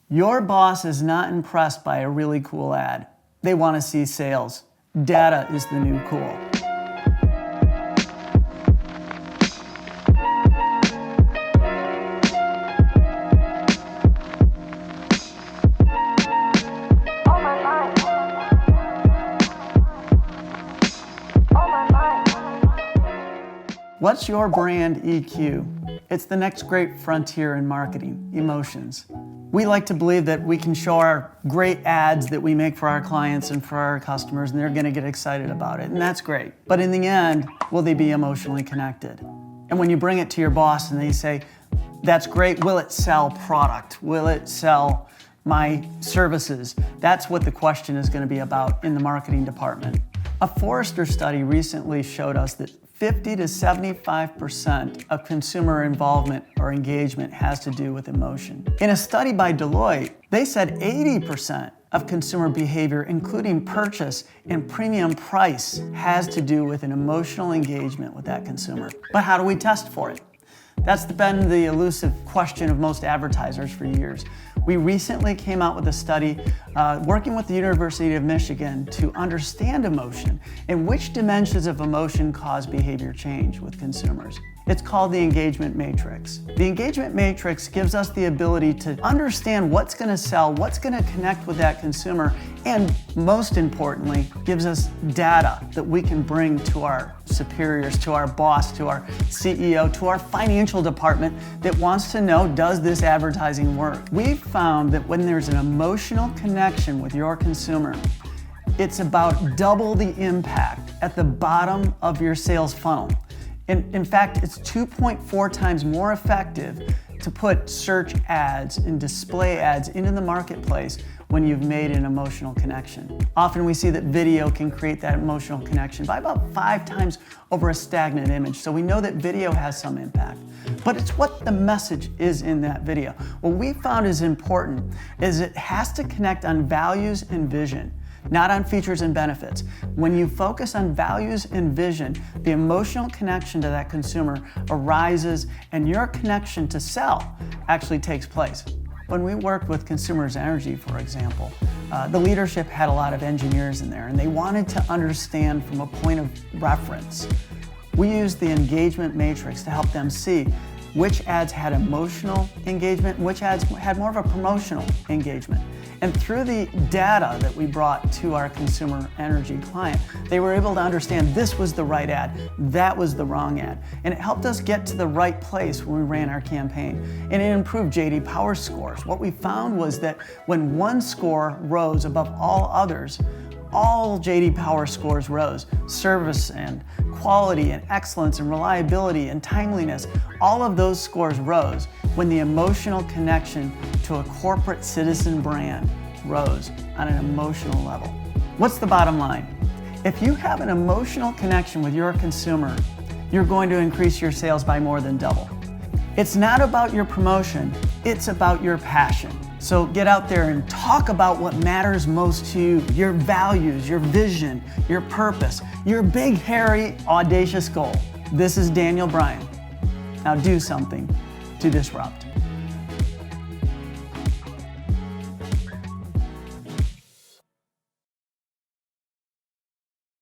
Your boss is not impressed by a really cool ad. They want to see sales. Data is the new cool. What's your brand EQ? It's the next great frontier in marketing, emotions. We like to believe that we can show our great ads that we make for our clients and for our customers, and they're going to get excited about it, and that's great. But in the end, will they be emotionally connected? And when you bring it to your boss and they say, that's great, will it sell product? Will it sell my services? That's what the question is going to be about in the marketing department. A Forrester study recently showed us that 50 to 75% of consumer involvement or engagement has to do with emotion. In a study by Deloitte, they said 80% of consumer behavior, including purchase and premium price, has to do with an emotional engagement with that consumer. But how do we test for it? That's been the elusive question of most advertisers for years. We recently came out with a study working with the University of Michigan to understand emotion and which dimensions of emotion cause behavior change with consumers. It's called the engagement matrix. The engagement matrix gives us the ability to understand what's going to sell, what's going to connect with that consumer, and most importantly, gives us data that we can bring to our superiors, to our boss, to our CEO, to our financial department that wants to know, does this advertising work? We've found that when there's an emotional connection with your consumer, it's about double the impact at the bottom of your sales funnel. In fact, it's 2.4 times more effective to put search ads and display ads into the marketplace when you've made an emotional connection. Often we see that video can create that emotional connection by about 5 times over a stagnant image. So we know that video has some impact. But it's what the message is in that video. What we found is important is it has to connect on values and vision, not on features and benefits. When you focus on values and vision, the emotional connection to that consumer arises and your connection to sell actually takes place. When we worked with Consumers Energy, for example, the leadership had a lot of engineers in there and they wanted to understand from a point of reference. We used the engagement matrix to help them see which ads had emotional engagement and which ads had more of a promotional engagement. And through the data that we brought to our consumer energy client, they were able to understand this was the right ad, that was the wrong ad. And it helped us get to the right place when we ran our campaign. And it improved J.D. Power scores. What we found was that when one score rose above all others, all J.D. Power scores rose. Service and quality and excellence and reliability and timeliness, all of those scores rose when the emotional connection to a corporate citizen brand rose on an emotional level. What's the bottom line? If you have an emotional connection with your consumer, you're going to increase your sales by more than double. It's not about your promotion, it's about your passion. So get out there and talk about what matters most to you, your values, your vision, your purpose, your big, hairy, audacious goal. This is Daniel Bryan. Now do something to disrupt.